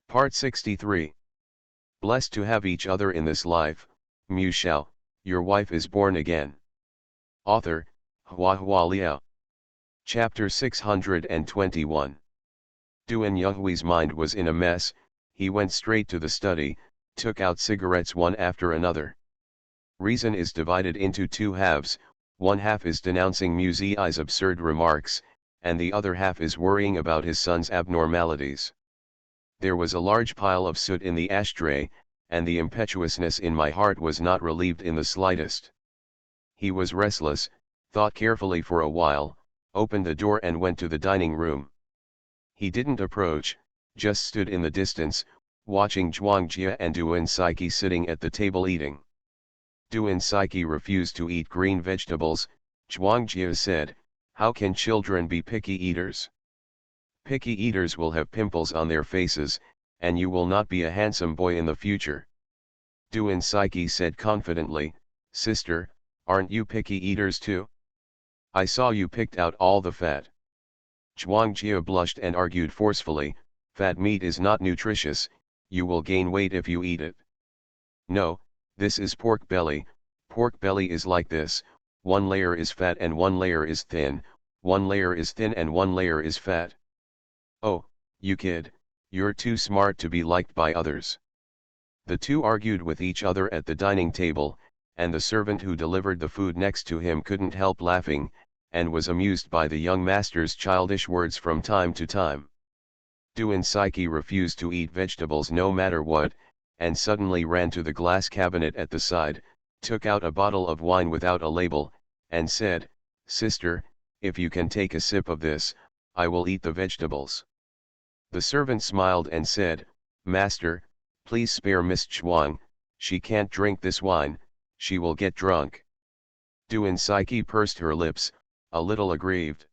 Part 63. Blessed to have each other in this life, Mu Shao, your wife is born again. Author, Hua Hua Liao. Chapter 621. Duan Yuhui's mind was in a mess. He went straight to the study, took out cigarettes one after another. Reason is divided into two halves, one half is denouncing Mu Zi's absurd remarks, and the other half is worrying about his son's abnormalities. There was a large pile of soot in the ashtray, and the impetuousness in my heart was not relieved in the slightest. He was restless, thought carefully for a while, opened the door and went to the dining room. He didn't approach, just stood in the distance, watching Zhuangjie and Duan Saiki sitting at the table eating. Duan Saiki refused to eat green vegetables. Zhuangjie said, "How can children be picky eaters? Picky eaters will have pimples on their faces, and you will not be a handsome boy in the future." Duan Saiki said confidently, "Sister, aren't you picky eaters too? I saw you picked out all the fat." Zhuangjie blushed and argued forcefully, "Fat meat is not nutritious, you will gain weight if you eat it." "No, this is pork belly. Pork belly is like this, one layer is fat and one layer is thin, one layer is thin and one layer is fat." "Oh, you kid, you're too smart to be liked by others." The two argued with each other at the dining table, and the servant who delivered the food next to him couldn't help laughing, and was amused by the young master's childish words from time to time. Duan Saiki refused to eat vegetables no matter what, and suddenly ran to the glass cabinet at the side, took out a bottle of wine without a label, and said, "Sister, if you can take a sip of this, I will eat the vegetables." The servant smiled and said, "Master, please spare Miss Chuang, she can't drink this wine, she will get drunk." Duan Saiki pursed her lips, a little aggrieved.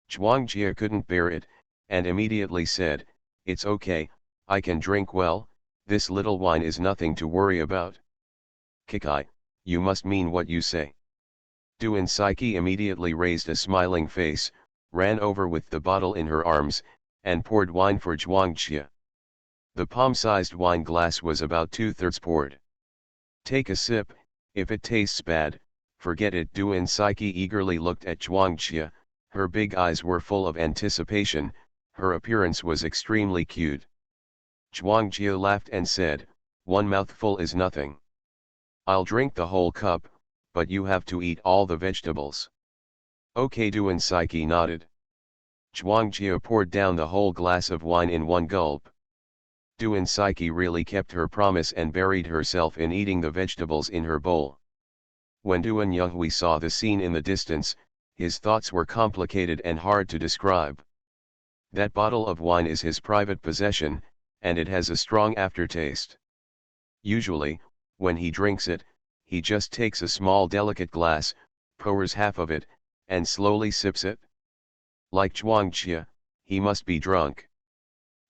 Zhuangjie couldn't bear it, and immediately said, "It's okay, I can drink well, this little wine is nothing to worry about." "Kikai, you must mean what you say." Duan Saiki immediately raised a smiling face, ran over with the bottle in her arms, and poured wine for Zhuangjie. The palm-sized wine glass was about 2/3 poured. "Take a sip, if it tastes bad, forget it." Duan Saiki eagerly looked at Zhuangjie, her big eyes were full of anticipation, her appearance was extremely cute. Zhuangjie laughed and said, "One mouthful is nothing. I'll drink the whole cup, but you have to eat all the vegetables." "Okay." Duan Saiki nodded. Zhuangjie poured down the whole glass of wine in one gulp. Duan Saiki really kept her promise and buried herself in eating the vegetables in her bowl. When Duan Yuhui saw the scene in the distance, his thoughts were complicated and hard to describe. That bottle of wine is his private possession, and it has a strong aftertaste. Usually, when he drinks it, he just takes a small delicate glass, pours half of it, and slowly sips it. Like Zhuangjie, he must be drunk.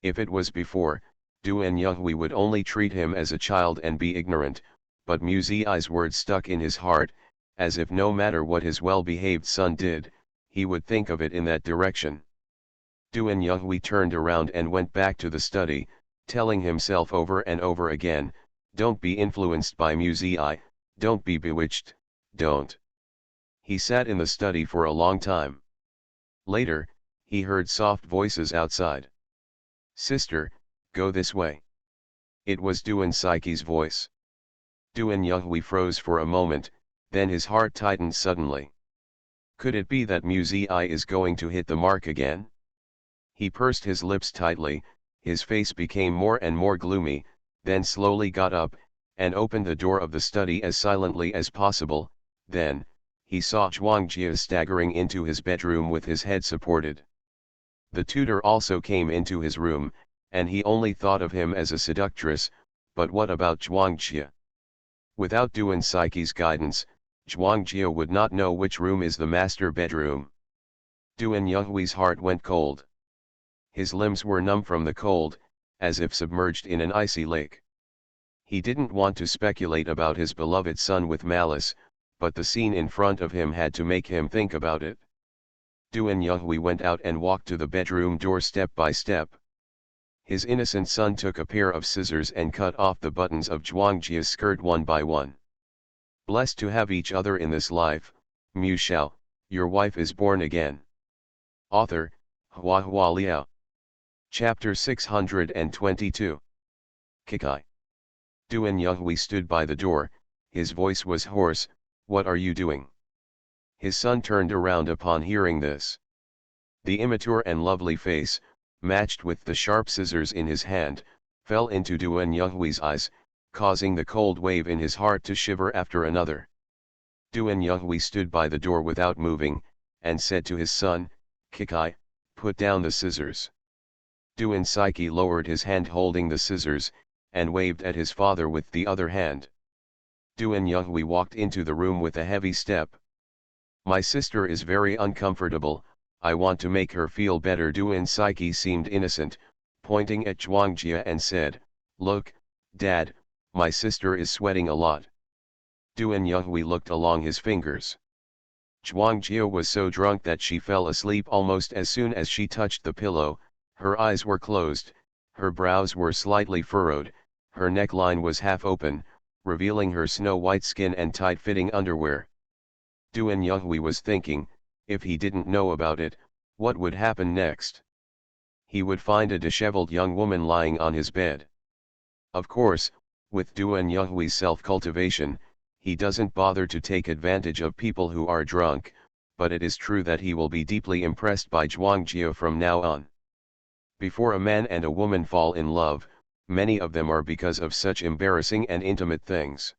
If it was before, Duan Yuhui would only treat him as a child and be ignorant, but Mu Zi's words stuck in his heart, as if no matter what his well-behaved son did, he would think of it in that direction. Duan Yuhui turned around and went back to the study, telling himself over and over again, "Don't be influenced by Mu Zi, don't be bewitched, don't." He sat in the study for a long time. Later, he heard soft voices outside. "Sister, go this way." It was Duan Saiki's voice. Duan Yuhui froze for a moment, then his heart tightened suddenly. Could it be that Mu Zi is going to hit the mark again? He pursed his lips tightly, his face became more and more gloomy, then slowly got up, and opened the door of the study as silently as possible. Then, he saw Zhuangjie staggering into his bedroom with his head supported. The tutor also came into his room, and he only thought of him as a seductress, but what about Zhuangjie? Without Duan Saiki's guidance, Zhuangjie would not know which room is the master bedroom. Duan Yuhui's heart went cold. His limbs were numb from the cold, as if submerged in an icy lake. He didn't want to speculate about his beloved son with malice, but the scene in front of him had to make him think about it. Duan Yuhui went out and walked to the bedroom door step by step. His innocent son took a pair of scissors and cut off the buttons of Zhuangjia's skirt one by one. Blessed to have each other in this life, Mu Shao, your wife is born again. Author, Hua Liao. Chapter 622. Kikai. Duan Yonghui stood by the door, his voice was hoarse, "What are you doing?" His son turned around upon hearing this. The immature and lovely face, matched with the sharp scissors in his hand, fell into Duan Yonghui's eyes, causing the cold wave in his heart to shiver after another. Duan Yonghui stood by the door without moving, and said to his son, "Kikai, put down the scissors." Duan Saiki lowered his hand holding the scissors, and waved at his father with the other hand. Duan Yonghui walked into the room with a heavy step. "My sister is very uncomfortable, I want to make her feel better." Duan Saiki seemed innocent, pointing at Zhuangjia and said, "Look, Dad, my sister is sweating a lot." Duan Yonghui looked along his fingers. Zhuangjia was so drunk that she fell asleep almost as soon as she touched the pillow. Her eyes were closed, her brows were slightly furrowed, her neckline was half open, revealing her snow-white skin and tight-fitting underwear. Duan Yonghui was thinking, if he didn't know about it, what would happen next? He would find a disheveled young woman lying on his bed. Of course, with Duan Yonghui's self-cultivation, he doesn't bother to take advantage of people who are drunk, but it is true that he will be deeply impressed by Zhuangjia from now on. Before a man and a woman fall in love, many of them are because of such embarrassing and intimate things.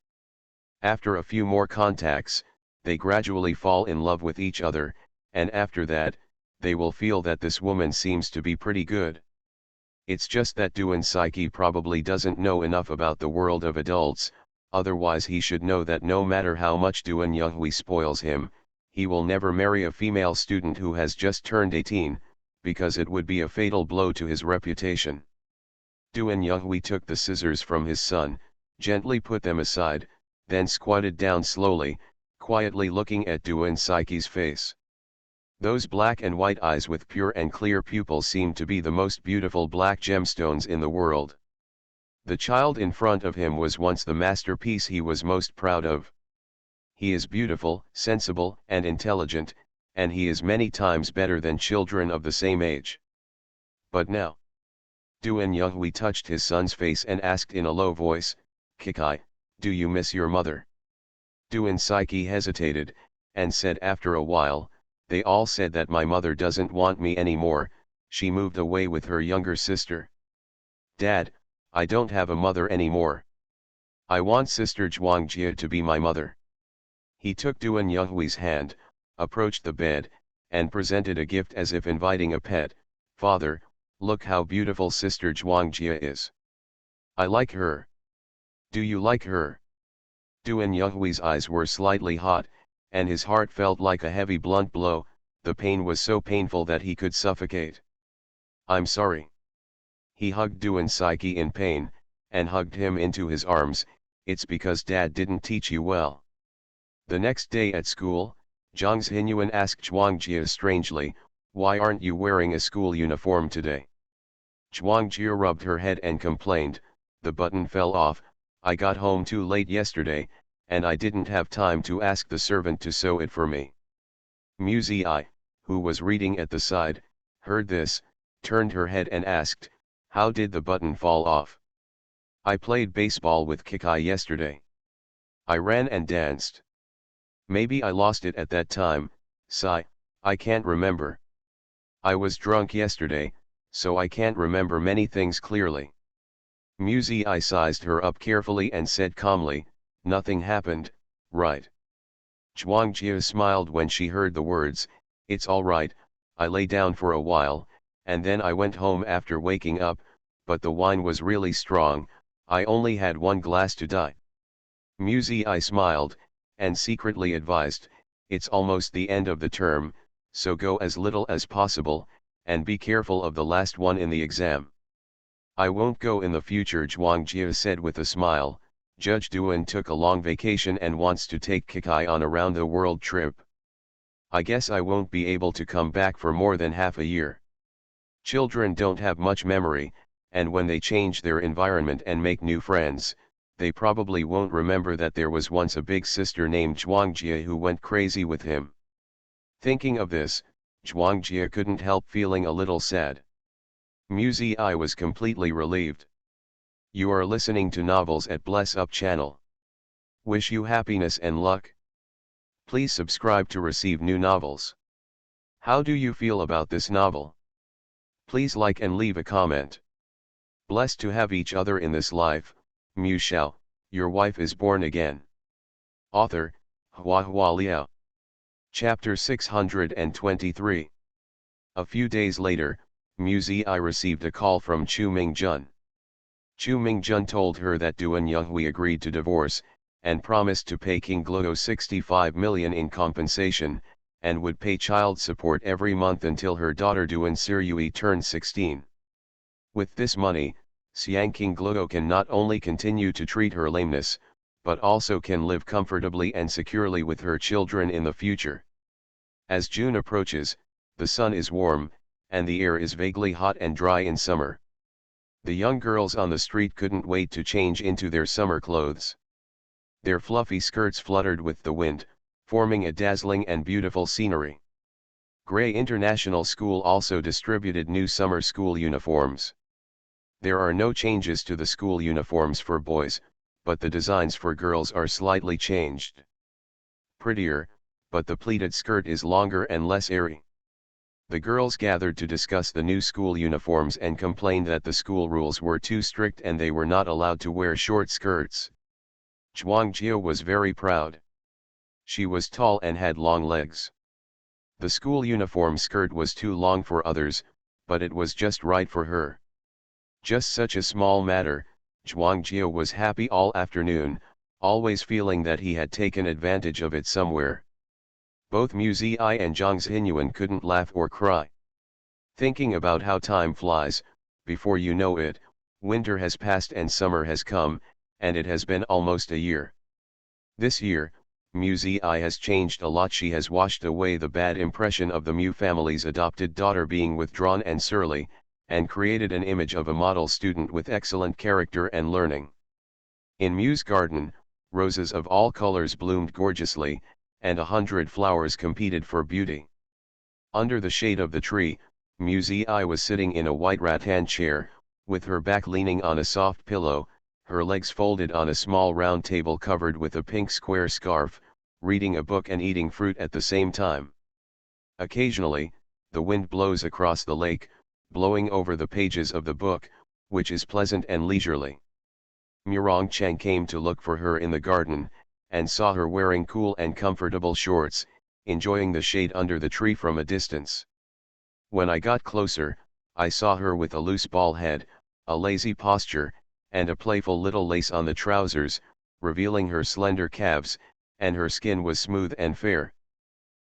After a few more contacts, they gradually fall in love with each other, and after that, they will feel that this woman seems to be pretty good. It's just that Duan Saiki probably doesn't know enough about the world of adults, otherwise he should know that no matter how much Duan Yonghui spoils him, he will never marry a female student who has just turned 18, because it would be a fatal blow to his reputation. Duan Yonghui took the scissors from his son, gently put them aside, then squatted down slowly, quietly looking at Duan Saiki's face. Those black and white eyes with pure and clear pupils seemed to be the most beautiful black gemstones in the world. The child in front of him was once the masterpiece he was most proud of. He is beautiful, sensible, and intelligent, and he is many times better than children of the same age. But now, Duan Yonghui touched his son's face and asked in a low voice, "Kikai, do you miss your mother?" Duan Saiki hesitated, and said after a while, "They all said that my mother doesn't want me anymore, she moved away with her younger sister." "Dad, I don't have a mother anymore. I want Sister Zhuangjia to be my mother." He took Duan Yonghui's hand, approached the bed, and presented a gift as if inviting a pet. "Father, look how beautiful Sister Zhuangjia is. I like her. Do you like her?" Duan Yonghui's eyes were slightly hot, and his heart felt like a heavy blunt blow. The pain was so painful that he could suffocate. "I'm sorry." He hugged Duan Saiki in pain, and hugged him into his arms. "It's because Dad didn't teach you well." The next day at school, Zhang Xinyuan asked Zhuangjia strangely, "Why aren't you wearing a school uniform today?" Zhuangjia rubbed her head and complained, "The button fell off, I got home too late yesterday, and I didn't have time to ask the servant to sew it for me." Mu Zi, who was reading at the side, heard this, turned her head and asked, "How did the button fall off?" "I played baseball with Kikai yesterday. I ran and danced. Maybe I lost it at that time, Sai, I can't remember. I was drunk yesterday, so I can't remember many things clearly." Mu Zi sized her up carefully and said calmly, "Nothing happened, right?" Zhuangjia smiled when she heard the words, "It's all right, I lay down for a while, and then I went home after waking up, but the wine was really strong, I only had one glass to die." Mu Zi smiled, and secretly advised, "It's almost the end of the term, so go as little as possible, and be careful of the last one in the exam." "I won't go in the future," Zhuangjia said with a smile. "Judge Duan took a long vacation and wants to take Kikai on a round-the-world trip. I guess I won't be able to come back for more than half a year. Children don't have much memory, and when they change their environment and make new friends, they probably won't remember that there was once a big sister named Zhuangjie who went crazy with him. Thinking of this, Zhuangjie couldn't help feeling a little sad. Muzi was completely relieved. You are listening to Novels at Bless Up channel. Wish you happiness and luck. Please subscribe to receive new novels. How do you feel about this novel? Please like and leave a comment. Blessed to have each other in this life, Shao, your wife is born again. Author, HandsomeMaleLead. Chapter 623. A few days later, Muzi received a call from Chu Mingjun. Chu Mingjun told her that Duan Yonghui agreed to divorce, and promised to pay King Gluo 65 million in compensation, and would pay child support every month until her daughter Duan Sirui turned 16. With this money, Xiang King Gluo can not only continue to treat her lameness, but also can live comfortably and securely with her children in the future. As June approaches, the sun is warm, and the air is vaguely hot and dry in summer. The young girls on the street couldn't wait to change into their summer clothes. Their fluffy skirts fluttered with the wind, forming a dazzling and beautiful scenery. Gray International School also distributed new summer school uniforms. There are no changes to the school uniforms for boys, but the designs for girls are slightly changed. Prettier, but the pleated skirt is longer and less airy. The girls gathered to discuss the new school uniforms and complained that the school rules were too strict and they were not allowed to wear short skirts. Zhuangjie was very proud. She was tall and had long legs. The school uniform skirt was too long for others, but it was just right for her. Just such a small matter, Zhuangjie was happy all afternoon, always feeling that he had taken advantage of it somewhere. Both Muzi and Zhang Xinyuan couldn't laugh or cry. Thinking about how time flies, before you know it, winter has passed and summer has come, and it has been almost a year. This year, Muzi has changed a lot. She has washed away the bad impression of the Mu family's adopted daughter being withdrawn and surly, and created an image of a model student with excellent character and learning. In Mu's garden, roses of all colors bloomed gorgeously, and 100 flowers competed for beauty. Under the shade of the tree, Muzi was sitting in a white rattan chair, with her back leaning on a soft pillow, her legs folded on a small round table covered with a pink square scarf, reading a book and eating fruit at the same time. Occasionally, the wind blows across the lake, blowing over the pages of the book, which is pleasant and leisurely. Murong Cheng came to look for her in the garden, and saw her wearing cool and comfortable shorts, enjoying the shade under the tree from a distance. When I got closer, I saw her with a loose ball head, a lazy posture, and a playful little lace on the trousers, revealing her slender calves, and her skin was smooth and fair.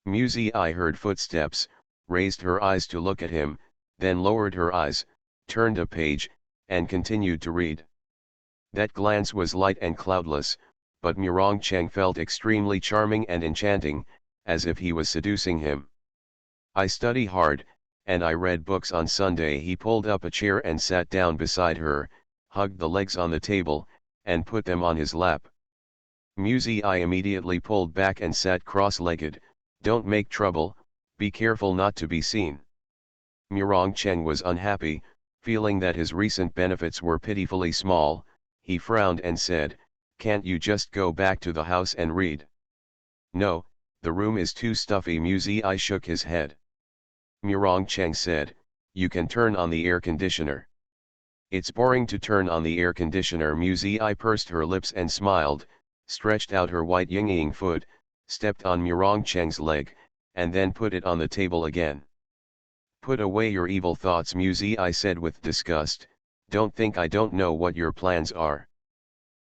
Muzi heard footsteps, raised her eyes to look at him, then lowered her eyes, turned a page, and continued to read. That glance was light and cloudless, but Murong Cheng felt extremely charming and enchanting, as if he was seducing him. I study hard, and I read books on Sunday. He pulled up a chair and sat down beside her, hugged the legs on the table, and put them on his lap. Muzi immediately pulled back and sat cross-legged. Don't make trouble, be careful not to be seen. Murong Cheng was unhappy, feeling that his recent benefits were pitifully small. He frowned and said, "Can't you just go back to the house and read?" "No, the room is too stuffy." Muzi shook his head. Murong Cheng said, "You can turn on the air conditioner." "It's boring to turn on the air conditioner." Muzi pursed her lips and smiled, stretched out her white yingling foot, stepped on Murong Cheng's leg, and then put it on the table again. "Put away your evil thoughts," Muzi said with disgust. "Don't think I don't know what your plans are."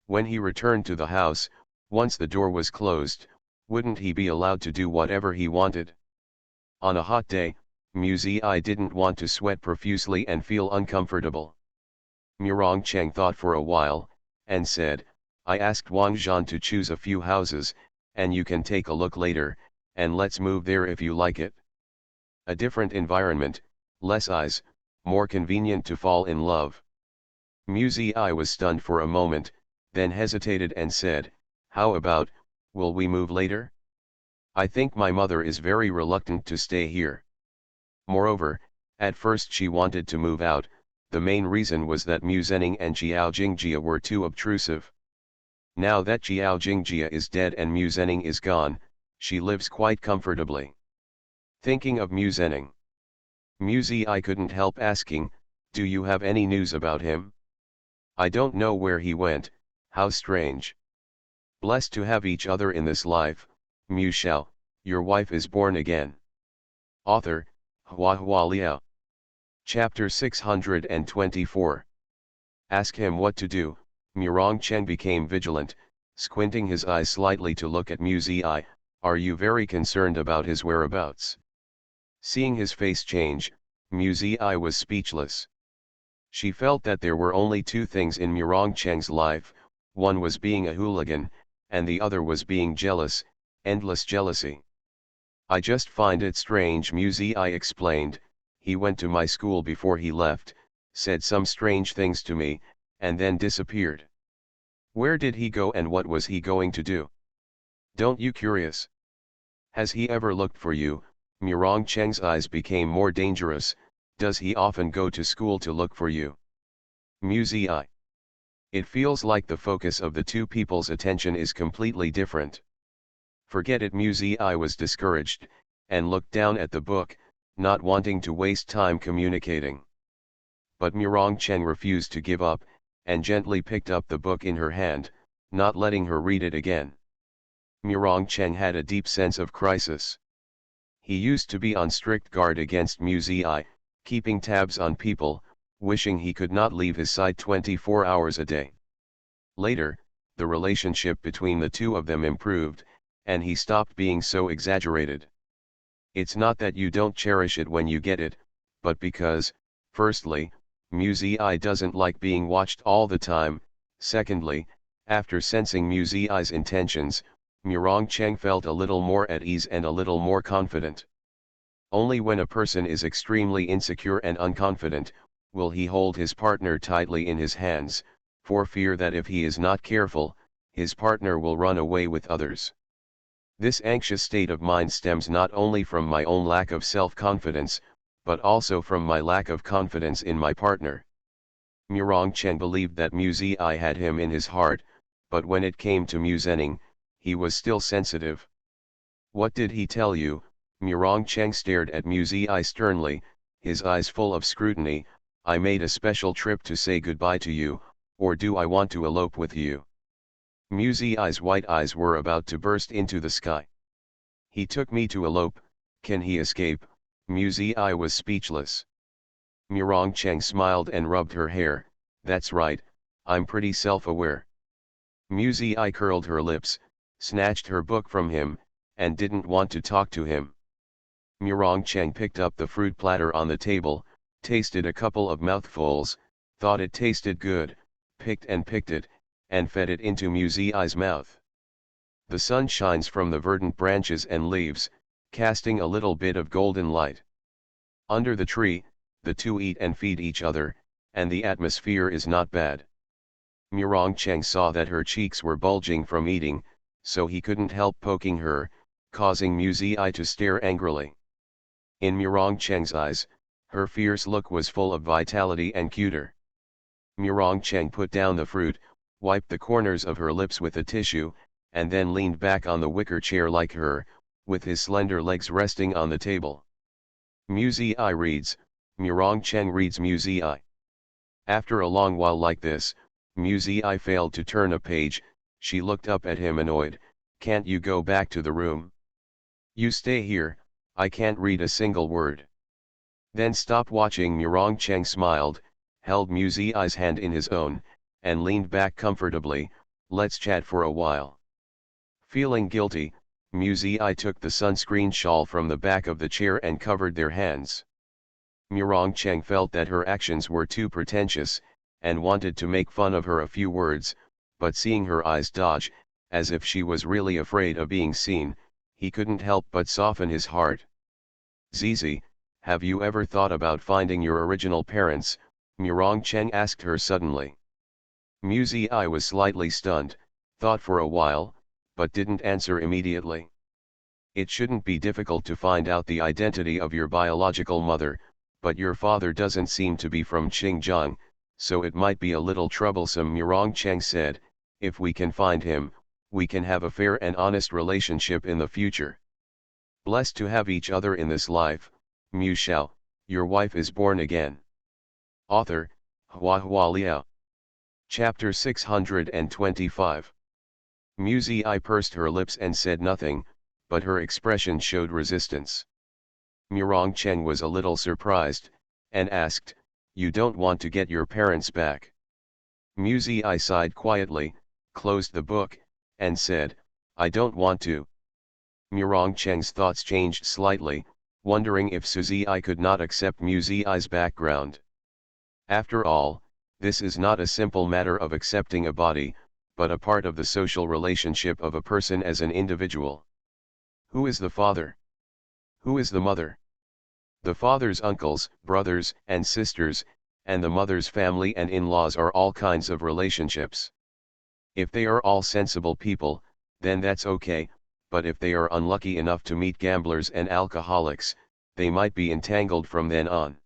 When he returned to the house, once the door was closed, wouldn't he be allowed to do whatever he wanted? On a hot day, Muzi didn't want to sweat profusely and feel uncomfortable. Murong Cheng thought for a while, and said, "I asked Wang Zhan to choose a few houses, and you can take a look later, and let's move there if you like it. A different environment, less eyes, more convenient to fall in love." Mu Zi was stunned for a moment, then hesitated and said, "How about, will we move later? I think my mother is very reluctant to stay here." Moreover, at first she wanted to move out, the main reason was that Mu Zening and Jiao Jingjia were too obtrusive. Now that Jiao Jingjia is dead and Mu Zening is gone, she lives quite comfortably. Thinking of Mu Zening, Mu Zi couldn't help asking, "Do you have any news about him? I don't know where he went, how strange. Blessed to have each other in this life, Mu Shao, your wife is born again." Author, HandsomeMaleLead. Chapter 624. Ask him what to do. Murongcheng became vigilant, squinting his eyes slightly to look at Mu Zi. "Are you very concerned about his whereabouts?" Seeing his face change, Mu Zi was speechless. She felt that there were only two things in Murongcheng's life, one was being a hooligan, and the other was being jealous, endless jealousy. "I just find it strange," Mu Zi explained. "He went to my school before he left, said some strange things to me, and then disappeared. Where did he go and what was he going to do? Don't you curious? Has he ever looked for you?" Murongcheng's eyes became more dangerous. "Does he often go to school to look for you?" Mu Zi. It feels like the focus of the two people's attention is completely different. "Forget it." Mu Zi was discouraged, and looked down at the book, not wanting to waste time communicating. But Murongcheng refused to give up, and gently picked up the book in her hand, not letting her read it again. Murongcheng had a deep sense of crisis. He used to be on strict guard against Mu Zi, keeping tabs on people, wishing he could not leave his side 24 hours a day. Later, the relationship between the two of them improved, and he stopped being so exaggerated. It's not that you don't cherish it when you get it, but because, firstly, Mu Zi doesn't like being watched all the time, secondly, after sensing Mu Zi's intentions, Murongcheng felt a little more at ease and a little more confident. Only when a person is extremely insecure and unconfident, will he hold his partner tightly in his hands, for fear that if he is not careful, his partner will run away with others. This anxious state of mind stems not only from my own lack of self-confidence, but also from my lack of confidence in my partner. Murongcheng believed that Mu Zi had him in his heart, but when it came to Mu Zening, he was still sensitive. "What did he tell you?" Murongcheng stared at Mu Zi sternly, his eyes full of scrutiny. "I made a special trip to say goodbye to you, or do I want to elope with you?" Mu Zi's white eyes were about to burst into the sky. "He took me to elope, can he escape?" Mu Zi was speechless. Murongcheng smiled and rubbed her hair. "That's right, I'm pretty self-aware." Mu Zi curled her lips, snatched her book from him, and didn't want to talk to him. Murongcheng picked up the fruit platter on the table, tasted a couple of mouthfuls, thought it tasted good, picked it, and fed it into Mu Zi's mouth. The sun shines from the verdant branches and leaves, casting a little bit of golden light. Under the tree, the two eat and feed each other, and the atmosphere is not bad. Murongcheng saw that her cheeks were bulging from eating, so he couldn't help poking her, causing Mu Zi to stare angrily. In Murongcheng's eyes, her fierce look was full of vitality and cuter. Murongcheng put down the fruit, wiped the corners of her lips with a tissue, and then leaned back on the wicker chair like her, with his slender legs resting on the table. Mu Zi reads, Murongcheng reads Mu Zi. After a long while like this, Mu Zi failed to turn a page. She looked up at him annoyed. "Can't you go back to the room? You stay here, I can't read a single word." "Then stop watching." Murongcheng smiled, held Mu Zi's hand in his own, and leaned back comfortably. "Let's chat for a while." Feeling guilty, Mu Zi took the sunscreen shawl from the back of the chair and covered their hands. Murongcheng felt that her actions were too pretentious, and wanted to make fun of her a few words, but seeing her eyes dodge, as if she was really afraid of being seen, he couldn't help but soften his heart. "Zizi, have you ever thought about finding your original parents?" Murongcheng asked her suddenly. Mu Zi was slightly stunned, thought for a while, but didn't answer immediately. It shouldn't be difficult to find out the identity of your biological mother, but your father doesn't seem to be from Xinjiang, so it might be a little troublesome. Murong Cheng said, if we can find him, we can have a fair and honest relationship in the future. Blessed to have each other in this life, Mu Shao, your wife is born again. Author, Hua Liao. Chapter 625. Mu Zi pursed her lips and said nothing, but her expression showed resistance. Murong Cheng was a little surprised, and asked, you don't want to get your parents back? Mu Zi sighed quietly, closed the book, and said, I don't want to. Murong Cheng's thoughts changed slightly, wondering if Su Zi could not accept Mu Zi's background. After all, this is not a simple matter of accepting a body, but a part of the social relationship of a person as an individual. Who is the father? Who is the mother? The father's uncles, brothers, and sisters, and the mother's family and in-laws are all kinds of relationships. If they are all sensible people, then that's okay, but if they are unlucky enough to meet gamblers and alcoholics, they might be entangled from then on.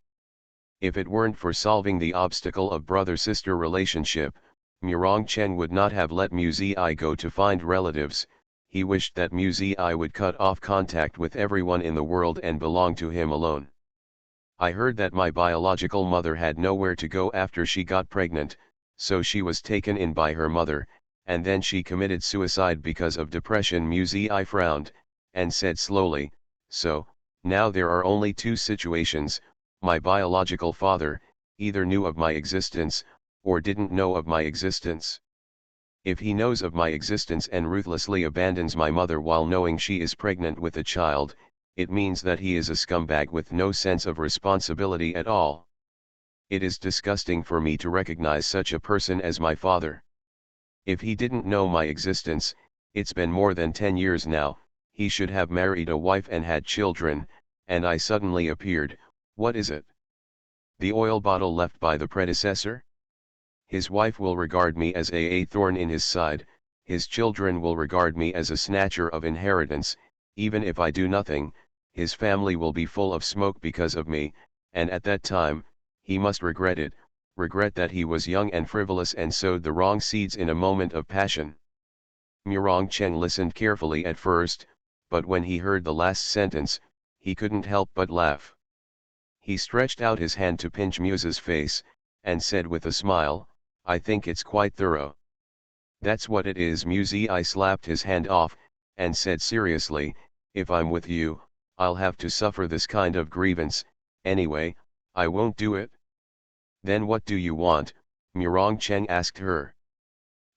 If it weren't for solving the obstacle of brother-sister relationship, Murong Cheng would not have let Mu Zi go to find relatives. He wished that Mu Zi would cut off contact with everyone in the world and belong to him alone. I heard that my biological mother had nowhere to go after she got pregnant, so she was taken in by her mother, and then she committed suicide because of depression. Mu Zi frowned, and said slowly, so, now there are only two situations. My biological father, either knew of my existence, or didn't know of my existence. If he knows of my existence and ruthlessly abandons my mother while knowing she is pregnant with a child, it means that he is a scumbag with no sense of responsibility at all. It is disgusting for me to recognize such a person as my father. If he didn't know my existence, it's been more than 10 years now, he should have married a wife and had children, and I suddenly appeared. What is it? The oil bottle left by the predecessor? His wife will regard me as a thorn in his side, his children will regard me as a snatcher of inheritance. Even if I do nothing, his family will be full of smoke because of me, and at that time, he must regret it, regret that he was young and frivolous and sowed the wrong seeds in a moment of passion. Murong Cheng listened carefully at first, but when he heard the last sentence, he couldn't help but laugh. He stretched out his hand to pinch Muse's face, and said with a smile, I think it's quite thorough. That's what it is. Mu Zi slapped his hand off, and said seriously, if I'm with you, I'll have to suffer this kind of grievance. Anyway, I won't do it. Then what do you want? Murong Cheng asked her.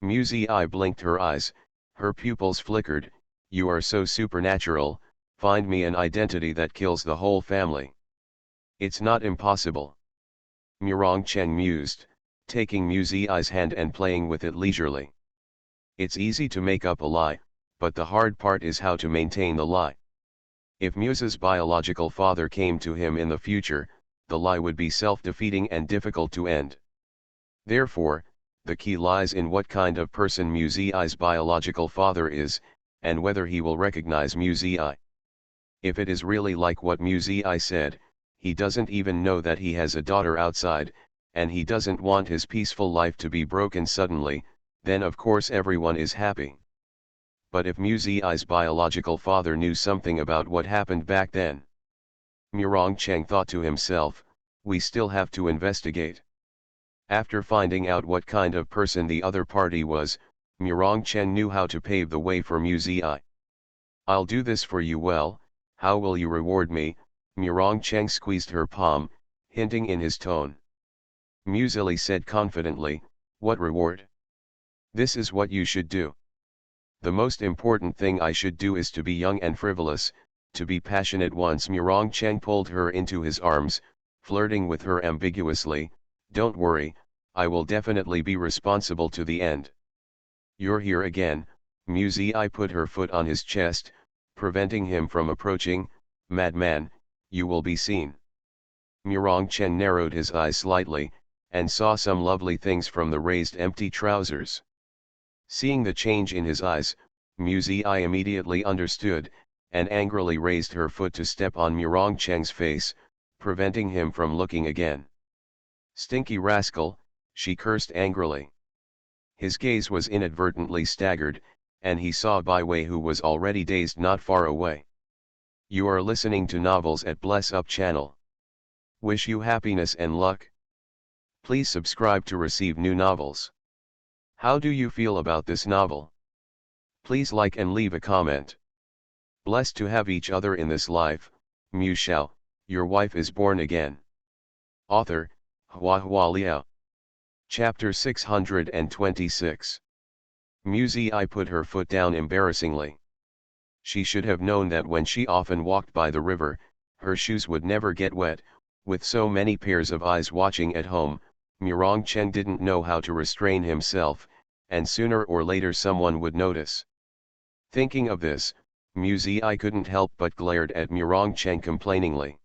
Mu Zi blinked her eyes, her pupils flickered. You are so supernatural, find me an identity that kills the whole family. It's not impossible. Murong Cheng mused, taking Mu Zi's hand and playing with it leisurely. It's easy to make up a lie, but the hard part is how to maintain the lie. If Muse's biological father came to him in the future, the lie would be self-defeating and difficult to end. Therefore, the key lies in what kind of person Mu Zi's biological father is, and whether he will recognize Mu Zi. If it is really like what Mu Zi said, he doesn't even know that he has a daughter outside, and he doesn't want his peaceful life to be broken suddenly, then of course everyone is happy. But if Mu Zi's biological father knew something about what happened back then? Murong Cheng thought to himself, we still have to investigate. After finding out what kind of person the other party was, Murong Cheng knew how to pave the way for Mu Zi. I'll do this for you. Well, how will you reward me? Murong Cheng squeezed her palm, hinting in his tone. Mu Zi said confidently, what reward? This is what you should do. The most important thing I should do is to be young and frivolous, to be passionate. Once Murong Cheng pulled her into his arms, flirting with her ambiguously, don't worry, I will definitely be responsible to the end. You're here again. Mu Zi put her foot on his chest, preventing him from approaching. Madman, you will be seen. Murong Cheng narrowed his eyes slightly, and saw some lovely things from the raised empty trousers. Seeing the change in his eyes, Muzi immediately understood, and angrily raised her foot to step on Murong Cheng's face, preventing him from looking again. "Stinky rascal," she cursed angrily. His gaze was inadvertently staggered, and he saw Bai Wei, who was already dazed, not far away. You are listening to novels at Bless Up channel. Wish you happiness and luck. Please subscribe to receive new novels. How do you feel about this novel? Please like and leave a comment. Blessed to have each other in this life, Shao, your wife is born again. Author, Hua Liao. Chapter 626. Muzi put her foot down embarrassingly. She should have known that when she often walked by the river, her shoes would never get wet. With so many pairs of eyes watching at home, Murong Cheng didn't know how to restrain himself, and sooner or later someone would notice. Thinking of this, Muzi couldn't help but glared at Murong Cheng complainingly.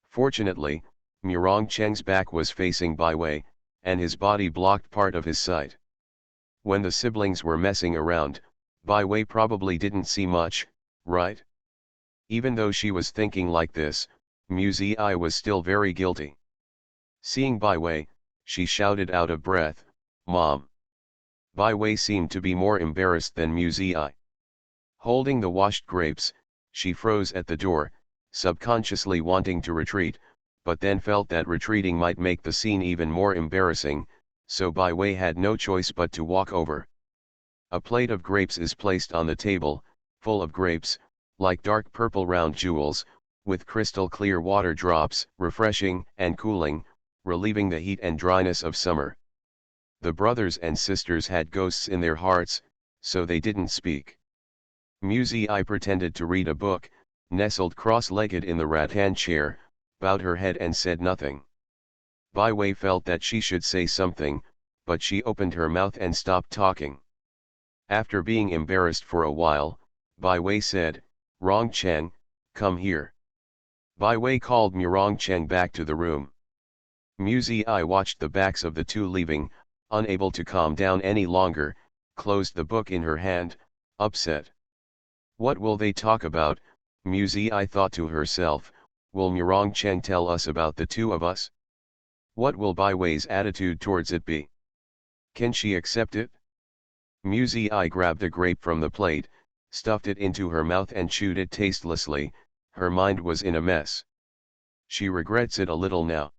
Fortunately, Murong Cheng's back was facing Bai Wei, and his body blocked part of his sight. When the siblings were messing around, Bai Wei probably didn't see much, right? Even though she was thinking like this, Muzi was still very guilty. Seeing Bai Wei, she shouted out of breath, "Mom!" Bai Wei seemed to be more embarrassed than Muzi. Holding the washed grapes, she froze at the door, subconsciously wanting to retreat, but then felt that retreating might make the scene even more embarrassing, so Bai Wei had no choice but to walk over. A plate of grapes is placed on the table, full of grapes, like dark purple round jewels, with crystal clear water drops, refreshing and cooling, relieving the heat and dryness of summer. The brothers and sisters had ghosts in their hearts, so they didn't speak. Muzi pretended to read a book, nestled cross-legged in the rattan chair, bowed her head and said nothing. Bai Wei felt that she should say something, but she opened her mouth and stopped talking. After being embarrassed for a while, Bai Wei said, "Rong Cheng, come here." Bai Wei called Murong Cheng back to the room. Muzi watched the backs of the two leaving, unable to calm down any longer, closed the book in her hand, upset. What will they talk about? Muzi thought to herself. Will Murong Cheng tell us about the two of us? What will Bai Wei's attitude towards it be? Can she accept it? Muzi grabbed a grape from the plate, stuffed it into her mouth and chewed it tastelessly. Her mind was in a mess. She regrets it a little now.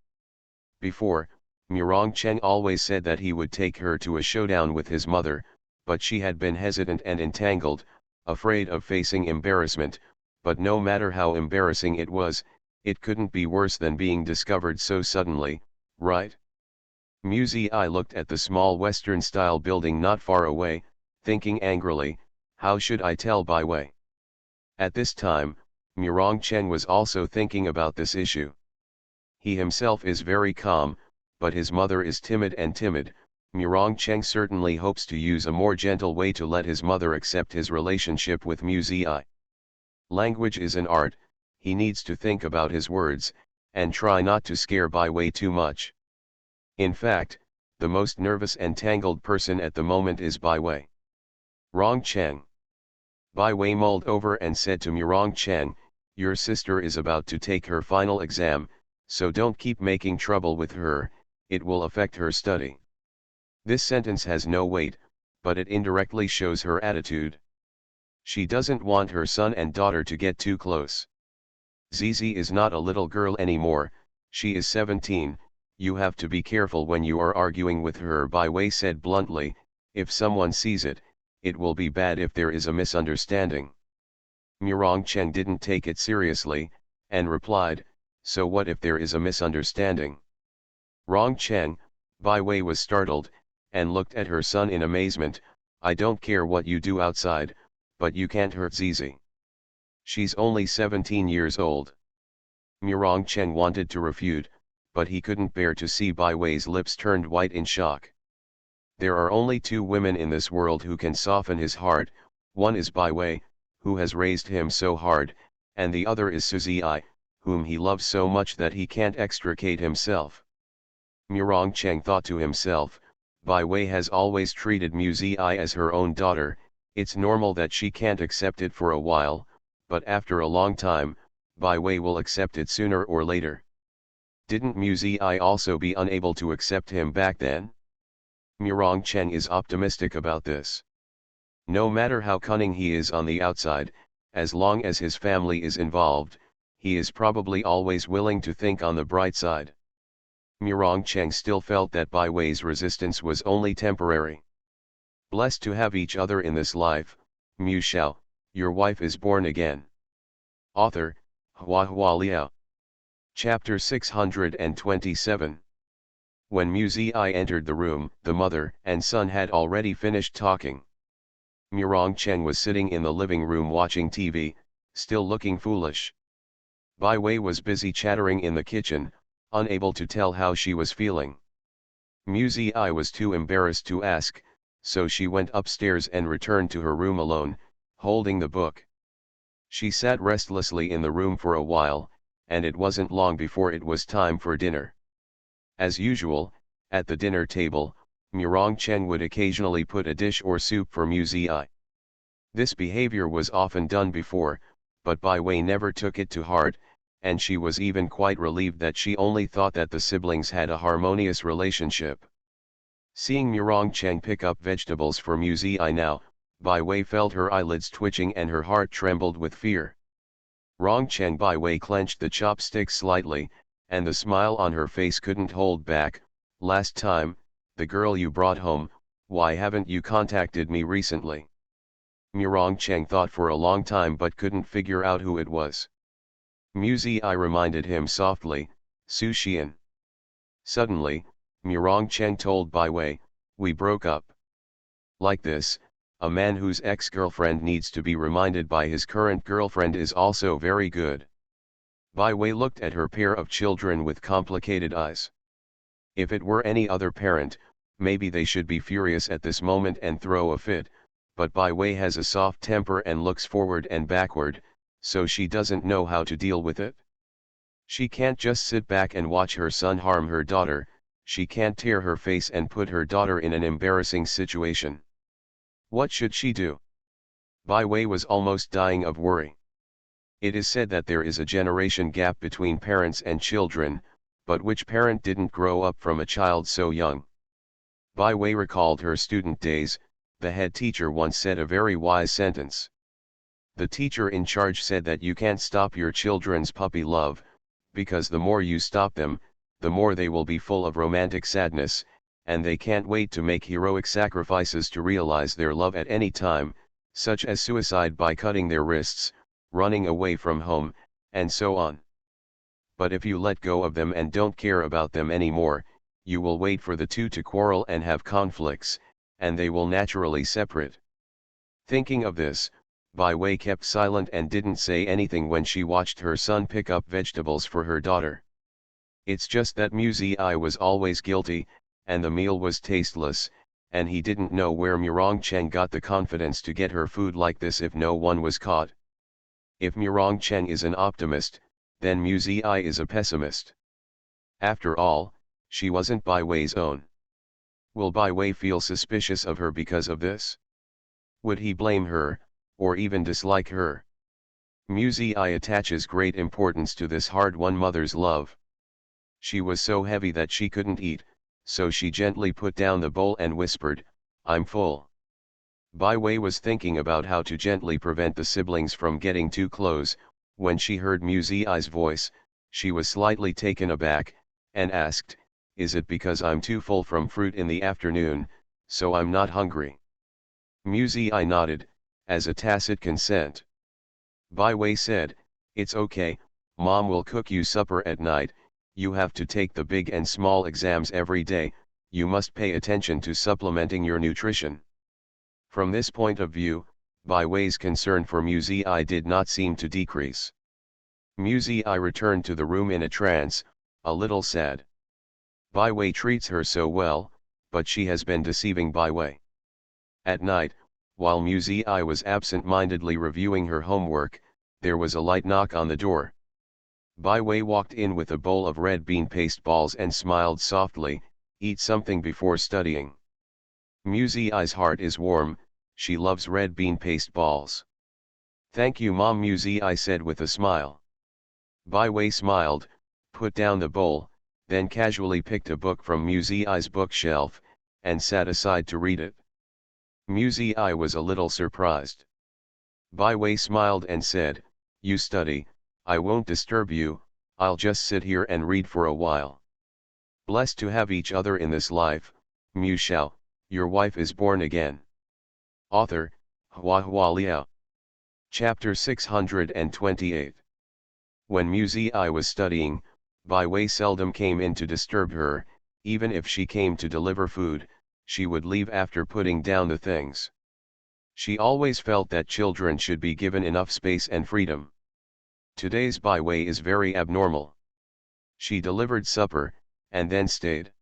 Before, Murong Cheng always said that he would take her to a showdown with his mother, but she had been hesitant and entangled, afraid of facing embarrassment, but no matter how embarrassing it was, it couldn't be worse than being discovered so suddenly, right? Muzi looked at the small Western-style building not far away, thinking angrily, how should I tell Bai Wei? At this time, Murong Cheng was also thinking about this issue. He himself is very calm, but his mother is timid. Murong Cheng certainly hopes to use a more gentle way to let his mother accept his relationship with Muzi. Language is an art. He needs to think about his words, and try not to scare Bai Wei too much. In fact, the most nervous and tangled person at the moment is Bai Wei. Rong Cheng. Bai Wei mulled over and said to Murong Cheng, your sister is about to take her final exam, so don't keep making trouble with her, it will affect her study. This sentence has no weight, but it indirectly shows her attitude. She doesn't want her son and daughter to get too close. Zizi is not a little girl anymore, she is 17, you have to be careful when you are arguing with her, Bai Wei said bluntly. If someone sees it, it will be bad if there is a misunderstanding. Murong Cheng didn't take it seriously, and replied, so what if there is a misunderstanding? Rong Cheng, Bai Wei was startled, and looked at her son in amazement. I don't care what you do outside, but you can't hurt Zizi. She's only 17 years old. Murong Cheng wanted to refute, but he couldn't bear to see Bai Wei's lips turned white in shock. There are only two women in this world who can soften his heart, one is Bai Wei, who has raised him so hard, and the other is Suzy, whom he loves so much that he can't extricate himself. Murong Cheng thought to himself, Bai Wei has always treated Mu Zi as her own daughter, it's normal that she can't accept it for a while, but after a long time, Bai Wei will accept it sooner or later. Didn't Mu Zi also be unable to accept him back then? Murong Cheng is optimistic about this. No matter how cunning he is on the outside, as long as his family is involved, he is probably always willing to think on the bright side. Murong Cheng still felt that Bai Wei's resistance was only temporary. Blessed to have each other in this life, Mu Shao, your wife is born again. Author, Hua Liao. Chapter 627. When Mu Zi entered the room, the mother and son had already finished talking. Murong Cheng was sitting in the living room watching TV, still looking foolish. Bai Wei was busy chattering in the kitchen, unable to tell how she was feeling. Mu Zi was too embarrassed to ask, so she went upstairs and returned to her room alone, holding the book. She sat restlessly in the room for a while, and it wasn't long before it was time for dinner. As usual, at the dinner table, Murong Cheng would occasionally put a dish or soup for Mu Zi. This behavior was often done before, but Bai Wei never took it to heart, and she was even quite relieved that she only thought that the siblings had a harmonious relationship. Seeing Murong Cheng pick up vegetables for Mu Zi now, Bai Wei felt her eyelids twitching and her heart trembled with fear. Rong Cheng. Bai Wei clenched the chopsticks slightly, and the smile on her face couldn't hold back. Last time, the girl you brought home, why haven't you contacted me recently? Murong Cheng thought for a long time but couldn't figure out who it was. Mu Zi reminded him softly, Su Xian. Suddenly, Murong Cheng told Bai Wei, we broke up. Like this, a man whose ex-girlfriend needs to be reminded by his current girlfriend is also very good. Bai Wei looked at her pair of children with complicated eyes. If it were any other parent, maybe they should be furious at this moment and throw a fit, but Bai Wei has a soft temper and looks forward and backward, so she doesn't know how to deal with it. She can't just sit back and watch her son harm her daughter, she can't tear her face and put her daughter in an embarrassing situation. What should she do? Bai Wei was almost dying of worry. It is said that there is a generation gap between parents and children, but which parent didn't grow up from a child so young? Bai Wei recalled her student days. The head teacher once said a very wise sentence. The teacher in charge said that you can't stop your children's puppy love, because the more you stop them, the more they will be full of romantic sadness, and they can't wait to make heroic sacrifices to realize their love at any time, such as suicide by cutting their wrists, running away from home, and so on. But if you let go of them and don't care about them anymore, you will wait for the two to quarrel and have conflicts, and they will naturally separate. Thinking of this, Bai Wei kept silent and didn't say anything when she watched her son pick up vegetables for her daughter. It's just that Mu Zi was always guilty, and the meal was tasteless, and he didn't know where Murong Cheng got the confidence to get her food like this if no one was caught. If Murong Cheng is an optimist, then Mu Zi is a pessimist. After all, she wasn't Bai Wei's own. Will Bai Wei feel suspicious of her because of this? Would he blame her, or even dislike her? Mu Zi attaches great importance to this hard-won mother's love. She was so heavy that she couldn't eat, so she gently put down the bowl and whispered, I'm full. Bai Wei was thinking about how to gently prevent the siblings from getting too close. When she heard Mu Zi's voice, she was slightly taken aback, and asked, is it because I'm too full from fruit in the afternoon, so I'm not hungry? Mu Zi nodded, as a tacit consent. Bai Wei said, it's okay, Mom will cook you supper at night, you have to take the big and small exams every day, you must pay attention to supplementing your nutrition. From this point of view, Bai Wei's concern for Mu Zi did not seem to decrease. Mu Zi returned to the room in a trance, a little sad. Bai Wei treats her so well, but she has been deceiving Bai Wei. At night, while Mu Zi was absent-mindedly reviewing her homework, there was a light knock on the door. Bai Wei walked in with a bowl of red bean paste balls and smiled softly, "Eat something before studying." Mu Ziyi's heart is warm, she loves red bean paste balls. "Thank you Mom," Mu Ziyi said with a smile. Bai Wei smiled, put down the bowl, then casually picked a book from Mu Ziyi's bookshelf, and sat aside to read it. Mu Ziyi was a little surprised. Bai Wei smiled and said, "You study, I won't disturb you, I'll just sit here and read for a while." Blessed to have each other in this life, Mu Shao, your wife is born again. Author, HandsomeMaleLead. Chapter 628. When Mu Ziyi was studying, Bai Wei seldom came in to disturb her. Even if she came to deliver food, she would leave after putting down the things. She always felt that children should be given enough space and freedom. Today's Bai Wei is very abnormal. She delivered supper, and then stayed.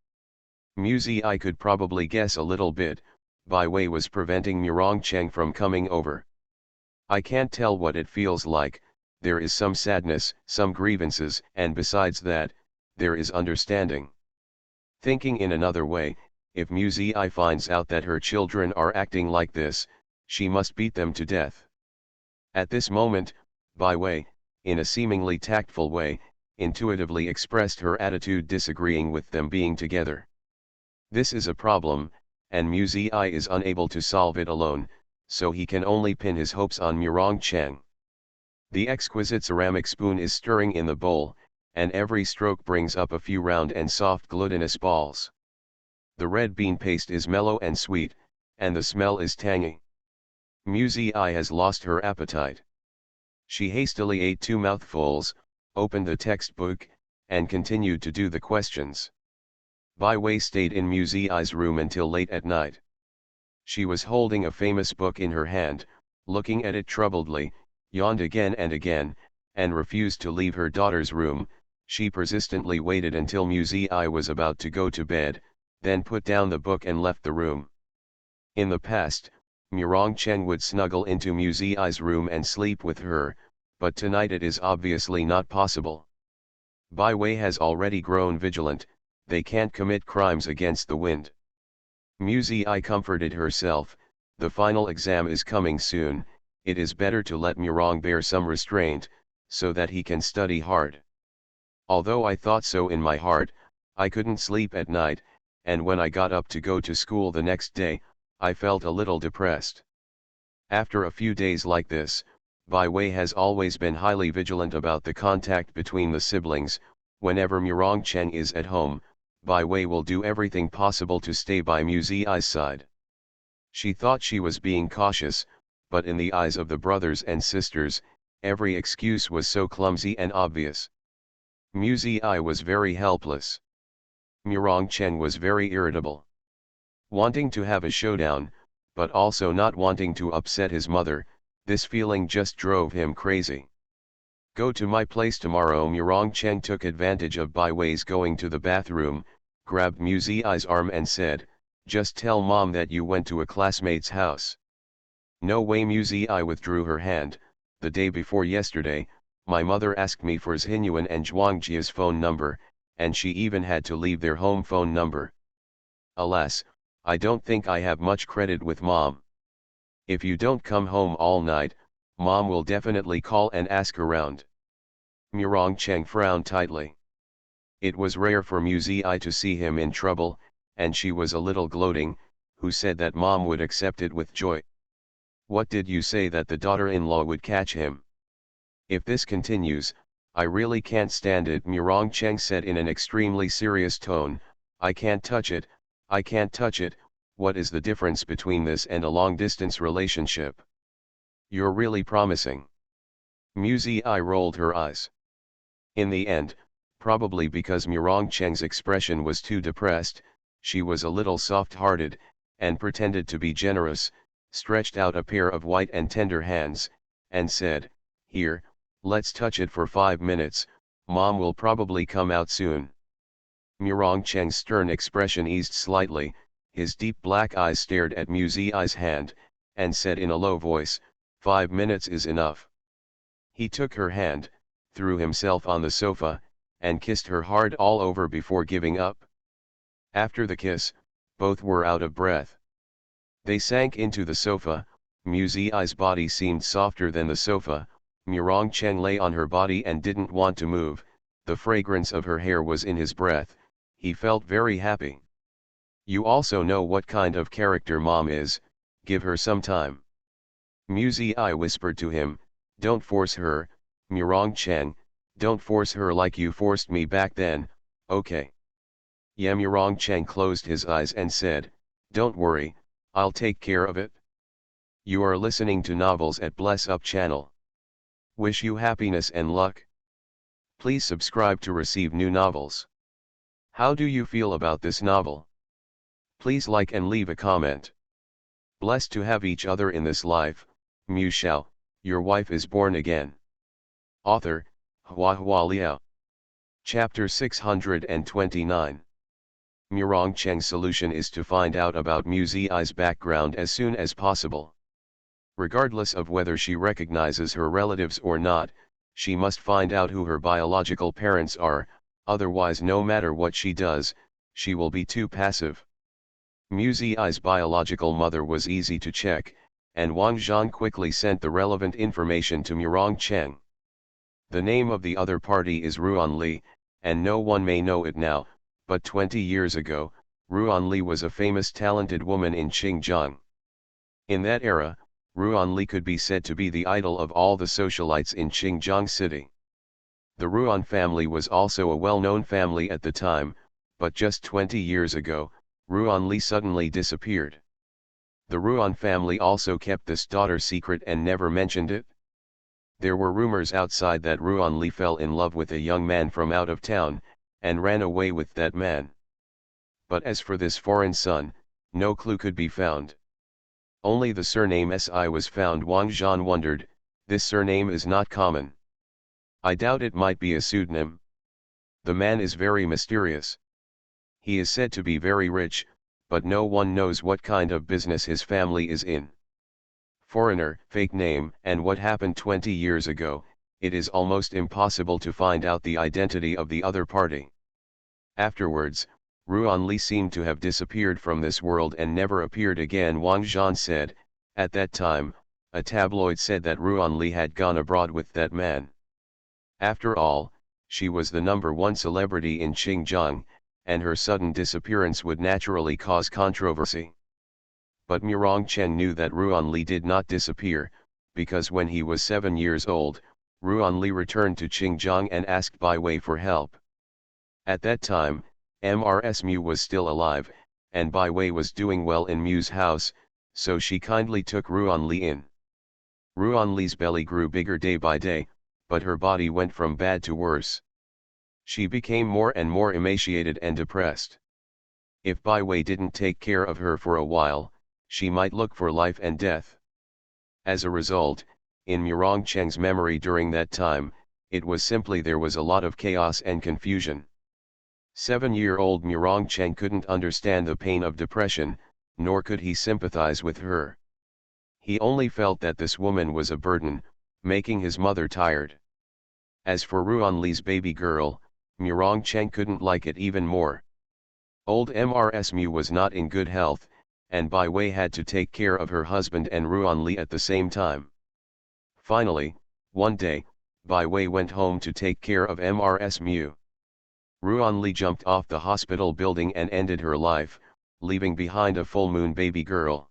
Mu Ziyi could probably guess a little bit, Bai Wei was preventing Murongcheng from coming over. "I can't tell what it feels like, there is some sadness, some grievances, and besides that, there is understanding." Thinking in another way, if Mu Ziyi finds out that her children are acting like this, she must beat them to death. At this moment, Bai Wei, in a seemingly tactful way, intuitively expressed her attitude disagreeing with them being together. This is a problem, and Mu Ziyi is unable to solve it alone, so he can only pin his hopes on Murongcheng. The exquisite ceramic spoon is stirring in the bowl, and every stroke brings up a few round and soft glutinous balls. The red bean paste is mellow and sweet, and the smell is tangy. Mu Ziyi has lost her appetite. She hastily ate 2 mouthfuls, opened the textbook, and continued to do the questions. Bai Wei stayed in Mu Ziyi's room until late at night. She was holding a famous book in her hand, looking at it troubledly, yawned again and refused to leave her daughter's room. She persistently waited until Mu Ziyi was about to go to bed, then put down the book and left the room. In the past, Murongcheng would snuggle into Mu Ziyi's room and sleep with her, but tonight it is obviously not possible. Bai Wei has already grown vigilant, they can't commit crimes against the wind. Mu Ziyi comforted herself, the final exam is coming soon, it is better to let Murong bear some restraint, so that he can study hard. Although I thought so in my heart, I couldn't sleep at night, and when I got up to go to school the next day, I felt a little depressed. After a few days like this, Bai Wei has always been highly vigilant about the contact between the siblings. Whenever Murongcheng is at home, Bai Wei will do everything possible to stay by Mu Ziyi's side. She thought she was being cautious, but in the eyes of the brothers and sisters, every excuse was so clumsy and obvious. Mu Ziyi was very helpless. Murongcheng was very irritable. Wanting to have a showdown, but also not wanting to upset his mother, this feeling just drove him crazy. "Go to my place tomorrow." Murongcheng took advantage of Bai Wei's going to the bathroom, grabbed Mu Ziyi's arm and said, "Just tell Mom that you went to a classmate's house." "No way." Mu Ziyi withdrew her hand. "The day before yesterday, my mother asked me for Zhinyuan and Zhuangjia's phone number, and she even had to leave their home phone number. Alas, I don't think I have much credit with Mom. If you don't come home all night, Mom will definitely call and ask around." Murongcheng frowned tightly. It was rare for Mu Ziyi to see him in trouble, and she was a little gloating, who said that Mom would accept it with joy. "What did you say, that the daughter-in-law would catch him? If this continues, I really can't stand it." Murongcheng said in an extremely serious tone, "I can't touch it, I can't touch it. What is the difference between this and a long-distance relationship? You're really promising." Mu Ziyi rolled her eyes. In the end, probably because Murongcheng's expression was too depressed, she was a little soft-hearted, and pretended to be generous, stretched out a pair of white and tender hands, and said, "Here, let's touch it for 5 minutes, Mom will probably come out soon." Murongcheng's stern expression eased slightly, his deep black eyes stared at Mu Ziyi's hand, and said in a low voice, "5 minutes is enough." He took her hand, threw himself on the sofa, and kissed her hard all over before giving up. After the kiss, both were out of breath. They sank into the sofa. Mu Ziyi's body seemed softer than the sofa. Murong Cheng lay on her body and didn't want to move. The fragrance of her hair was in his breath. He felt very happy. You also know what kind of character mom is, give her some time. Mu Ziyi whispered to him, don't force her, Murong Cheng, don't force her like you forced me back then, okay. Murong Cheng closed his eyes and said, don't worry, I'll take care of it. You are listening to novels at Bless Up channel. Wish you happiness and luck. Please subscribe to receive new novels. How do you feel about this novel? Please like and leave a comment. Blessed to have each other in this life. Mu Shao, your wife is born again. Author, HandsomeMaleLead. Chapter 629. Murong Cheng's solution is to find out about Mu Ziyi's background as soon as possible. Regardless of whether she recognizes her relatives or not, she must find out who her biological parents are, otherwise no matter what she does, she will be too passive. Mu Ziyi's biological mother was easy to check, and Wang Zhan quickly sent the relevant information to Murong Cheng. The name of the other party is Ruan Li, and no one may know it now, but 20 years ago, Ruan Li was a famous talented woman in Xinjiang. In that era, Ruan Li could be said to be the idol of all the socialites in Xinjiang city. The Ruan family was also a well-known family at the time, but just 20 years ago, Ruan Li suddenly disappeared. The Ruan family also kept this daughter secret and never mentioned it. There were rumors outside that Ruan Li fell in love with a young man from out of town, and ran away with that man. But as for this foreign son, no clue could be found. Only the surname Si was found. Wang Zhan wondered, this surname is not common. I doubt it might be a pseudonym. The man is very mysterious. He is said to be very rich, but no one knows what kind of business his family is in. Foreigner, fake name, and what happened 20 years ago, it is almost impossible to find out the identity of the other party. Afterwards, Ruan Li seemed to have disappeared from this world and never appeared again. Wang Zhan said, at that time, a tabloid said that Ruan Li had gone abroad with that man. After all, she was the #1 celebrity in Xinjiang, and her sudden disappearance would naturally cause controversy. But Murong Cheng knew that Ruan Li did not disappear, because when he was 7 years old, Ruan Li returned to Xinjiang and asked Bai Wei for help. At that time, Mrs. Mu was still alive, and Bai Wei was doing well in Mu's house, so she kindly took Ruan Li in. Ruan Li's belly grew bigger day by day, but her body went from bad to worse. She became more and more emaciated and depressed. If Bai Wei didn't take care of her for a while, she might look for life and death. As a result, in Murong Cheng's memory during that time, it was simply there was a lot of chaos and confusion. 7-year-old Murong Cheng couldn't understand the pain of depression, nor could he sympathize with her. He only felt that this woman was a burden, making his mother tired. As for Ruan Li's baby girl, Murong Cheng couldn't like it even more. Old Mrs. Mu was not in good health, and Bai Wei had to take care of her husband and Ruan Li at the same time. Finally, one day, Bai Wei went home to take care of Mrs. Mu. Ruan Li jumped off the hospital building and ended her life, leaving behind a full-moon baby girl.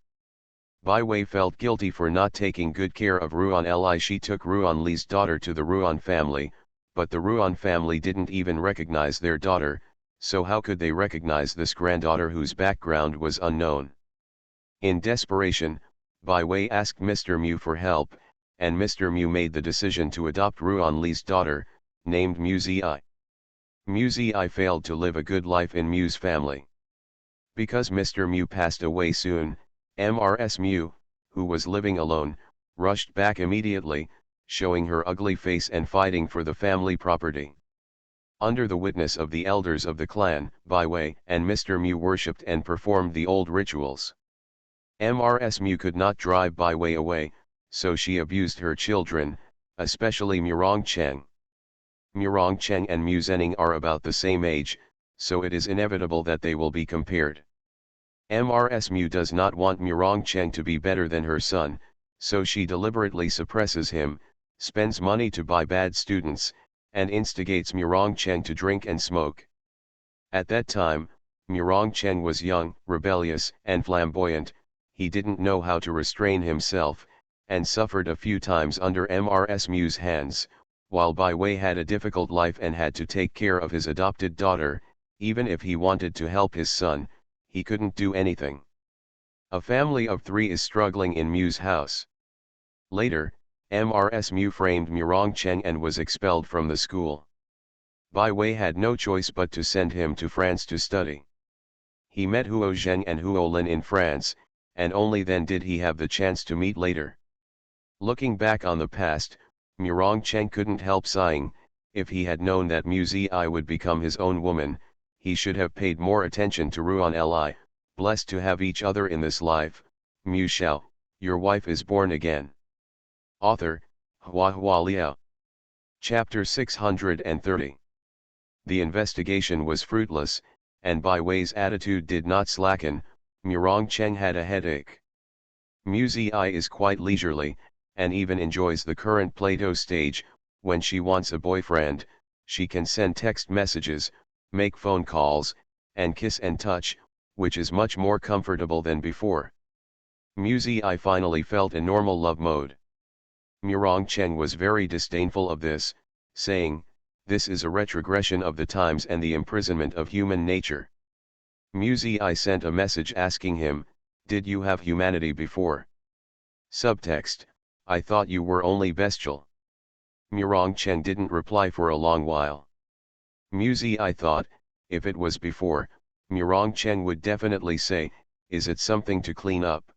Bai Wei felt guilty for not taking good care of Ruan Li. She took Ruan Li's daughter to the Ruan family, but the Ruan family didn't even recognize their daughter, so how could they recognize this granddaughter whose background was unknown? In desperation, Bai Wei asked Mr. Mu for help, and Mr. Mu made the decision to adopt Ruan Li's daughter, named Mu Ziyi. Mu Ziyi failed to live a good life in Mu's family. Because Mr. Mu passed away soon, Mrs. Mu, who was living alone, rushed back immediately, showing her ugly face and fighting for the family property. Under the witness of the elders of the clan, Bai Wei and Mr. Mu worshipped and performed the old rituals. Mrs. Mu could not drive Bai Wei away, so she abused her children, especially Murong Cheng. Murong Cheng and Mu Zening are about the same age, so it is inevitable that they will be compared. Mrs. Mu does not want Murong Cheng to be better than her son, so she deliberately suppresses him, spends money to buy bad students, and instigates Murong Cheng to drink and smoke. At that time, Murong Cheng was young, rebellious, and flamboyant. He didn't know how to restrain himself, and suffered a few times under Mrs. Mu's hands, while Bai Wei had a difficult life and had to take care of his adopted daughter. Even if he wanted to help his son, he couldn't do anything. A family of 3 is struggling in Mu's house. Later, Mrs. Mu framed Murong Cheng and was expelled from the school. Bai Wei had no choice but to send him to France to study. He met Huo Zheng and Huo Lin in France, and only then did he have the chance to meet later. Looking back on the past, Murong Cheng couldn't help sighing. If he had known that Mu Zi would become his own woman, he should have paid more attention to Ruan Li. Blessed to have each other in this life. Mu Shao, your wife is born again. Author, Hua Liao. Chapter 630. The investigation was fruitless, and Bai Wei's attitude did not slacken. Murong Cheng had a headache. Mu Zi is quite leisurely, and even enjoys the current Plato stage. When she wants a boyfriend, she can send text messages, make phone calls, and kiss and touch, which is much more comfortable than before. Mu Zi finally felt a normal love mode. Murong Cheng was very disdainful of this, saying, "This is a retrogression of the times and the imprisonment of human nature." Mu Zi sent a message asking him, "Did you have humanity before?" Subtext, "I thought you were only bestial." Murong Cheng didn't reply for a long while. Mu Zi thought, if it was before, Murong Cheng would definitely say, "Is it something to clean up?"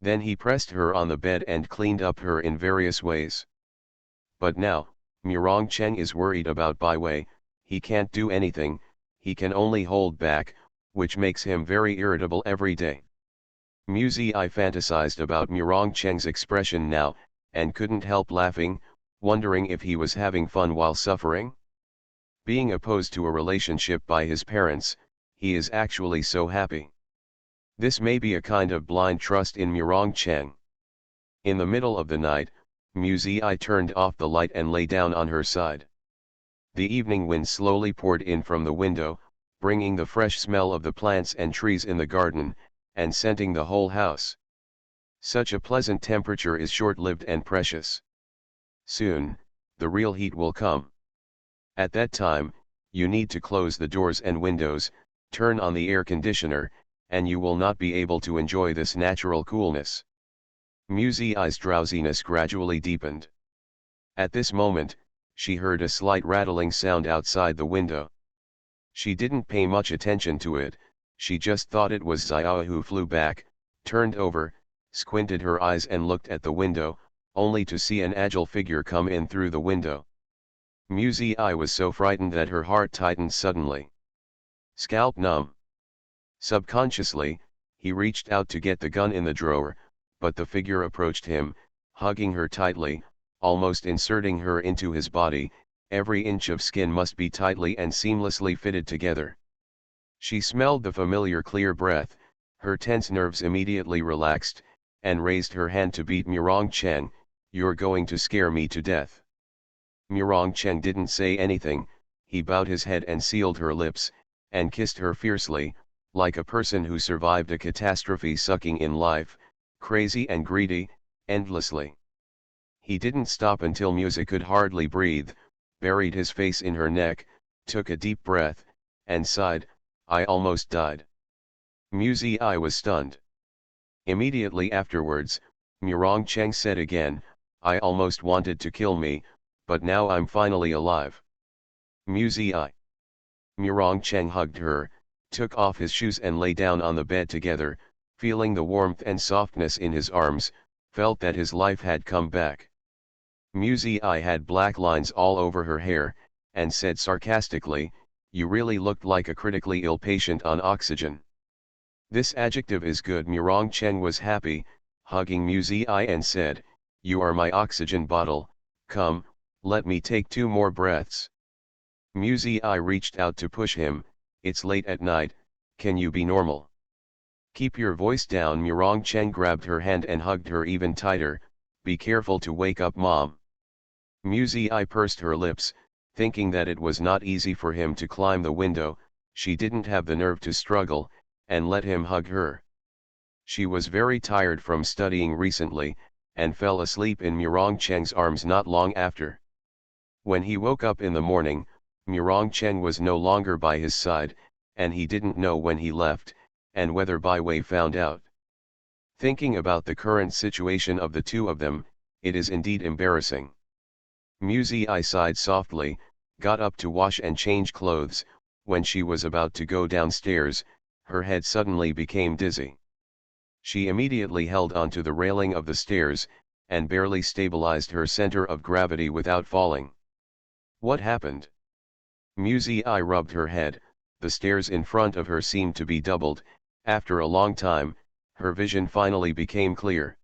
Then he pressed her on the bed and cleaned up her in various ways. But now, Murong Cheng is worried about Bai Wei. He can't do anything, he can only hold back, which makes him very irritable every day. Mu Zi fantasized about Murong Cheng's expression now, and couldn't help laughing, wondering if he was having fun while suffering. Being opposed to a relationship by his parents, he is actually so happy. This may be a kind of blind trust in Murong Cheng. In the middle of the night, Mu Zi turned off the light and lay down on her side. The evening wind slowly poured in from the window, bringing the fresh smell of the plants and trees in the garden, and scenting the whole house. Such a pleasant temperature is short-lived and precious. Soon, the real heat will come. At that time, you need to close the doors and windows, turn on the air conditioner, and you will not be able to enjoy this natural coolness. Mu Zi's drowsiness gradually deepened. At this moment, she heard a slight rattling sound outside the window. She didn't pay much attention to it, she just thought it was Xiao who flew back, turned over, squinted her eyes and looked at the window, only to see an agile figure come in through the window. Mu Zi was so frightened that her heart tightened suddenly. Scalp numb. Subconsciously, he reached out to get the gun in the drawer, but the figure approached him, hugging her tightly, almost inserting her into his body. Every inch of skin must be tightly and seamlessly fitted together. She smelled the familiar clear breath, her tense nerves immediately relaxed, and raised her hand to beat Murong Cheng. "You're going to scare me to death." Murong Cheng didn't say anything, he bowed his head and sealed her lips, and kissed her fiercely, like a person who survived a catastrophe, sucking in life, crazy and greedy, endlessly. He didn't stop until Musa could hardly breathe, buried his face in her neck, took a deep breath, and sighed, "I almost died." Mu Zi was stunned. Immediately afterwards, Murong Cheng said again, "I almost wanted to kill me, but now I'm finally alive." Mu Zi. Murong Cheng hugged her, took off his shoes and lay down on the bed together, feeling the warmth and softness in his arms, felt that his life had come back. Mu Zi had black lines all over her hair, and said sarcastically, "You really looked like a critically ill patient on oxygen." This adjective is good. Murong Cheng was happy, hugging Mu Zi and said, "You are my oxygen bottle, come, Let me take 2 more breaths. Muzi reached out to push him. It's late at night, can you be normal? Keep your voice down. Murong Cheng grabbed her hand and hugged her even tighter. Be careful to wake up mom. Muzi pursed her lips, thinking that it was not easy for him to climb the window. She didn't have the nerve to struggle, and let him hug her. She was very tired from studying recently, and fell asleep in Murong Cheng's arms not long after. When he woke up in the morning, Murong Cheng was no longer by his side, and he didn't know when he left, and whether Bai Wei found out. Thinking about the current situation of the two of them, it is indeed embarrassing. Muzi sighed softly, got up to wash and change clothes. When she was about to go downstairs, her head suddenly became dizzy. She immediately held onto the railing of the stairs, and barely stabilized her center of gravity without falling. What happened? Muzi rubbed her head. The stairs in front of her seemed to be doubled. After a long time, her vision finally became clear.